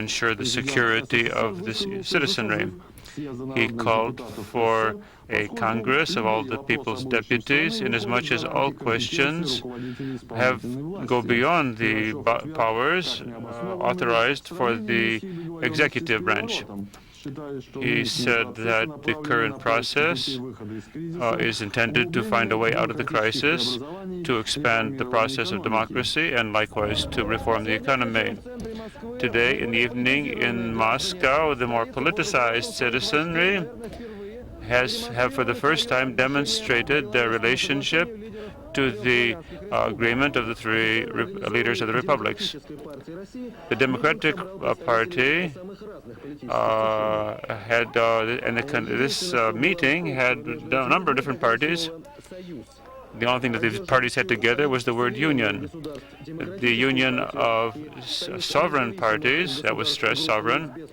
ensure the security of the citizenry. He called for a Congress of all the people's deputies, inasmuch as all questions go beyond the powers authorized for the executive branch. He said that the current process is intended to find a way out of the crisis, to expand the process of democracy, and likewise to reform the economy. Today in the evening in Moscow, the more politicized citizenry have for the first time demonstrated their relationship to the agreement of the three leaders of the republics. The Democratic Party this meeting had a number of different parties. The only thing that these parties had together was the word union. The union of sovereign parties, that was stressed sovereign,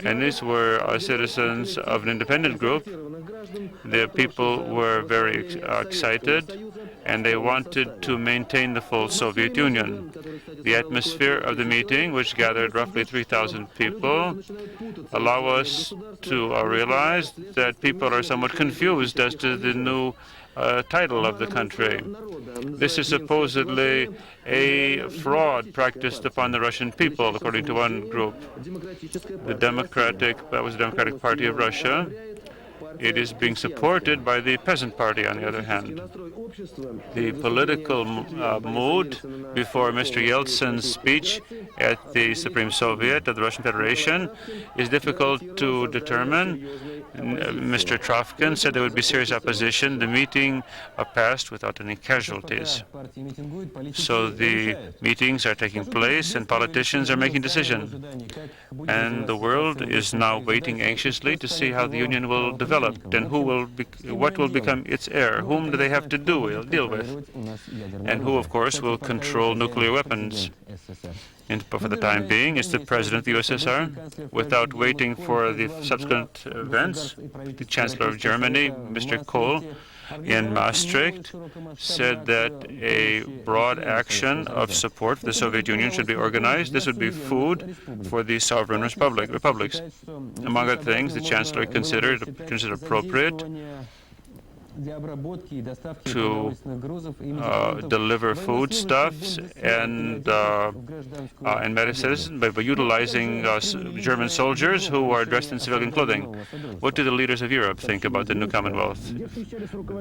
and these were citizens of an independent group. The people were very excited, and they wanted to maintain the full Soviet Union. The atmosphere of the meeting, which gathered roughly 3,000 people, allow us to realize that people are somewhat confused as to the new title of the country. This is supposedly a fraud practiced upon the Russian people, according to one group. That was the Democratic Party of Russia. It is being supported by the Peasant Party, on the other hand. The political mood before Mr. Yeltsin's speech at the Supreme Soviet of the Russian Federation is difficult to determine. Mr. Trovkin said there would be serious opposition. The meeting passed without any casualties. So the meetings are taking place and politicians are making decisions. And the world is now waiting anxiously to see how the Union will develop and what will become its heir. Whom do they have to deal with? And who, of course, will control nuclear weapons? And for the time being, it's the President of the USSR. Without waiting for the subsequent events, the Chancellor of Germany, Mr. Kohl, in Maastricht, said that a broad action of support for the Soviet Union should be organized. This would be food for the sovereign republics. Among other things, the Chancellor considered appropriate to deliver foodstuffs and medicines by utilizing German soldiers who are dressed in civilian clothing. What do the leaders of Europe think about the new Commonwealth?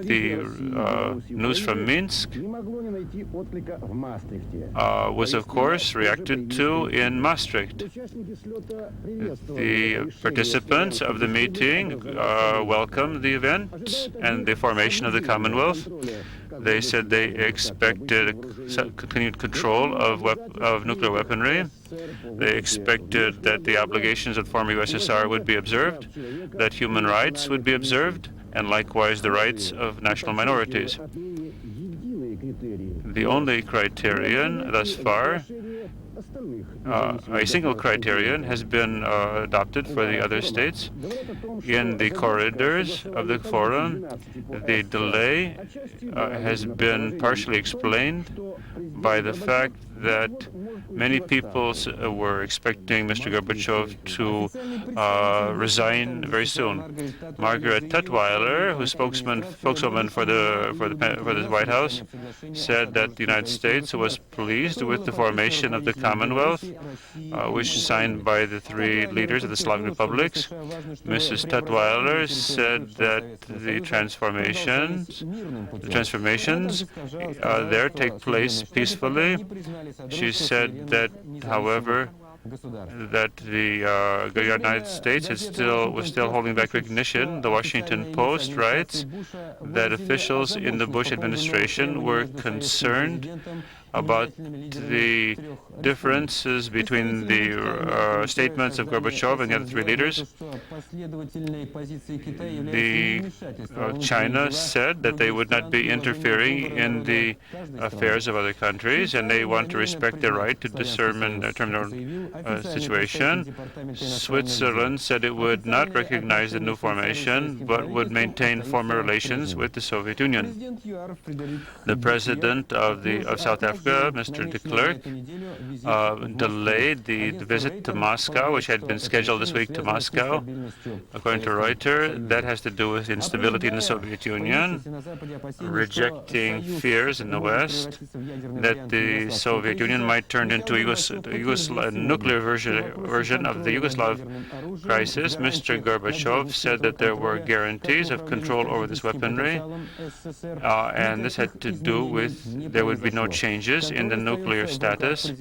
The news from Minsk was, of course, reacted to in Maastricht. The participants of the meeting welcomed the event and the formation of the Commonwealth. They said they expected continued control of nuclear weaponry. They expected that the obligations of the former USSR would be observed, that human rights would be observed, and likewise the rights of national minorities. The only criterion thus far, a single criterion, has been adopted for the other states. In the corridors of the forum, the delay has been partially explained by the fact that many people were expecting Mr. Gorbachev to resign very soon. Margaret Tutwiler, who's spokeswoman for the White House, said that the United States was pleased with the formation of the Commonwealth, which is signed by the three leaders of the Slavic republics. Mrs. Tutwiler said that the transformations there take place peacefully. She said that, however, that the United States was still holding back recognition. The Washington Post writes that officials in the Bush administration were concerned about the differences between the statements of Gorbachev and the other three leaders. China said that they would not be interfering in the affairs of other countries, and they want to respect their right to determine their situation. Switzerland said it would not recognize the new formation, but would maintain former relations with the Soviet Union. The president of South Africa Mr. de Klerk, delayed the visit to Moscow, which had been scheduled this week to Moscow. According to Reuters, that has to do with instability in the Soviet Union, rejecting fears in the West that the Soviet Union might turn into a nuclear version of the Yugoslav crisis. Mr. Gorbachev said that there were guarantees of control over this weaponry, and this had to do with there would be no changes in the nuclear status.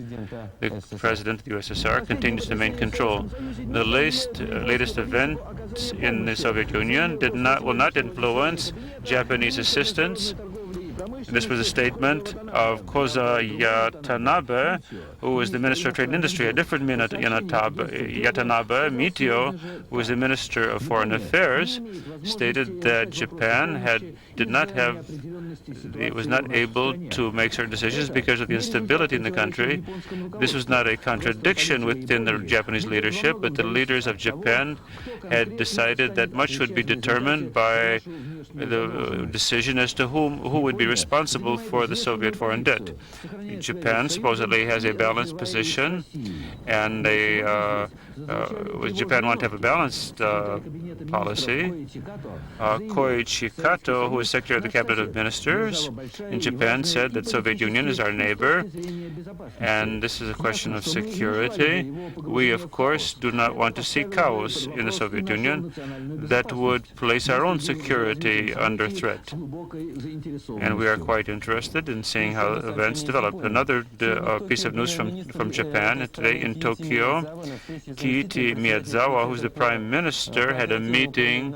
The President of the USSR continues to maintain control. The latest events in the Soviet Union will not influence Japanese assistance. This was a statement of Koza Yatanabe, who was the Minister of Trade and Industry. A different Yatanabe, Mitio, who was the Minister of Foreign Affairs, stated that Japan was not able to make certain decisions because of the instability in the country. This was not a contradiction within the Japanese leadership, but the leaders of Japan had decided that much would be determined by the decision as to who would be responsible for the Soviet foreign debt. Japan supposedly has a balanced position, and Japan wants to have a balanced policy. Koichi Kato, who is Secretary of the Cabinet of Ministers in Japan, said that Soviet Union is our neighbor, and this is a question of security. We, of course, do not want to see chaos in the Soviet Union that would place our own security under threat. And we are quite interested in seeing how events develop. Another piece of news from Japan today in Tokyo, Kiichi Miyazawa, who's the Prime Minister, had a meeting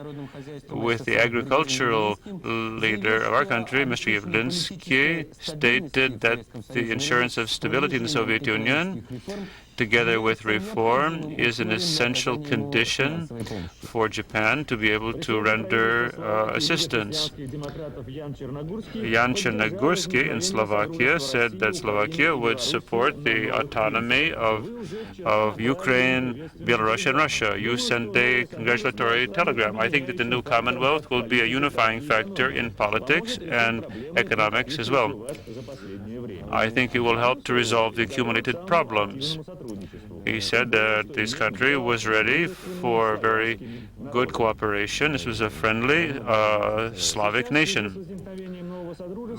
with the agricultural leader of our country, Mr. Yavlinsky, stated that the assurance of stability in the Soviet Union, together with reform, is an essential condition for Japan to be able to render assistance. Jan Černogursky in Slovakia said that Slovakia would support the autonomy of Ukraine, Belarus, and Russia. You sent a congratulatory telegram. I think that the new Commonwealth will be a unifying factor in politics and economics as well. I think it will help to resolve the accumulated problems. He said that this country was ready for very good cooperation. This was a friendly Slavic nation.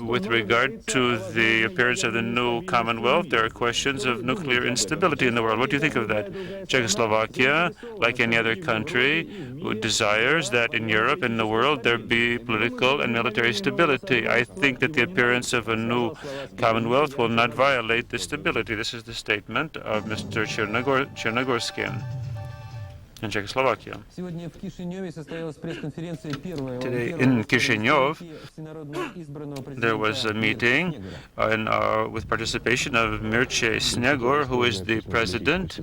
With regard to the appearance of the new Commonwealth, there are questions of nuclear instability in the world. What do you think of that? Czechoslovakia, like any other country, who desires that in Europe and the world there be political and military stability. I think that the appearance of a new Commonwealth will not violate this stability. This is the statement of Mr. Černogursky in Czechoslovakia. Today in Chisinau, there was a meeting with participation of Mircea Snegor, who is the president.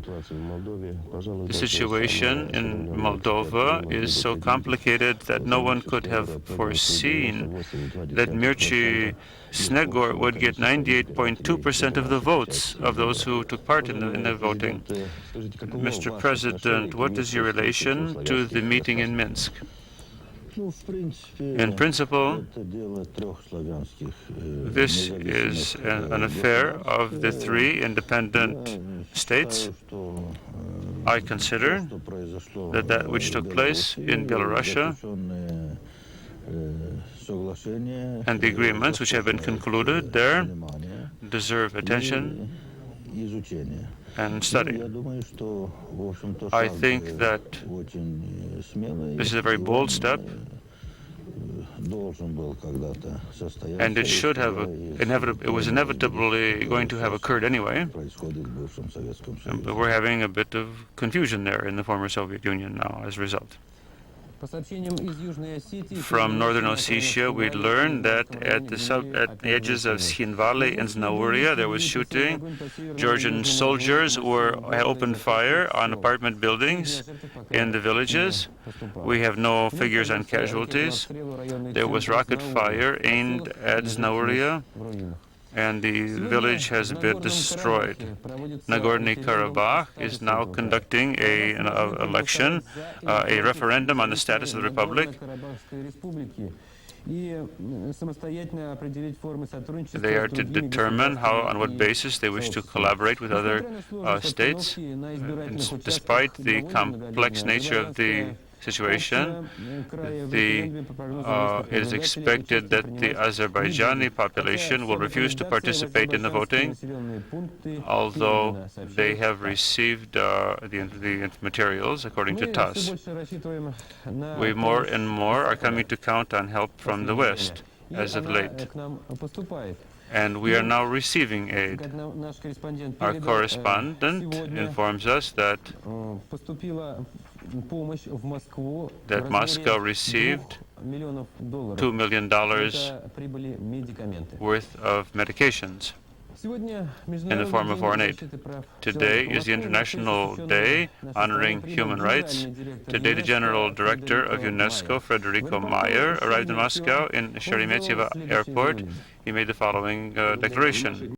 The situation in Moldova is so complicated that no one could have foreseen that Mircea Snegor would get 98.2% of the votes of those who took part in the voting. Mr. President, what is your relation to the meeting in Minsk? In principle, this is an affair of the three independent states. I consider that which took place in Belarus and the agreements which have been concluded there deserve attention and study. I think that this is a very bold step, and it should have it was inevitably going to have occurred anyway. But we're having a bit of confusion there in the former Soviet Union now as a result. From northern Ossetia, we learned that at the edges of Schinvali and Znauria, there was shooting. Georgian soldiers opened fire on apartment buildings in the villages. We have no figures on casualties. There was rocket fire aimed at Znauria, and the village has been destroyed. Nagorno-Karabakh is now conducting an election, a referendum on the status of the republic. They are to determine how, on what basis they wish to collaborate with other states. And despite the complex nature of the situation, it is expected that the Azerbaijani population will refuse to participate in the voting, although they have received the materials according to TASS. We more and more are coming to count on help from the West as of late, and we are now receiving aid. Our correspondent informs us that Moscow received $2 million worth of medications in the form of foreign aid. Today is the International Day honoring human rights. Today, the General Director of UNESCO, Federico Mayer, arrived in Moscow in Sheremetyevo Airport. He made the following declaration.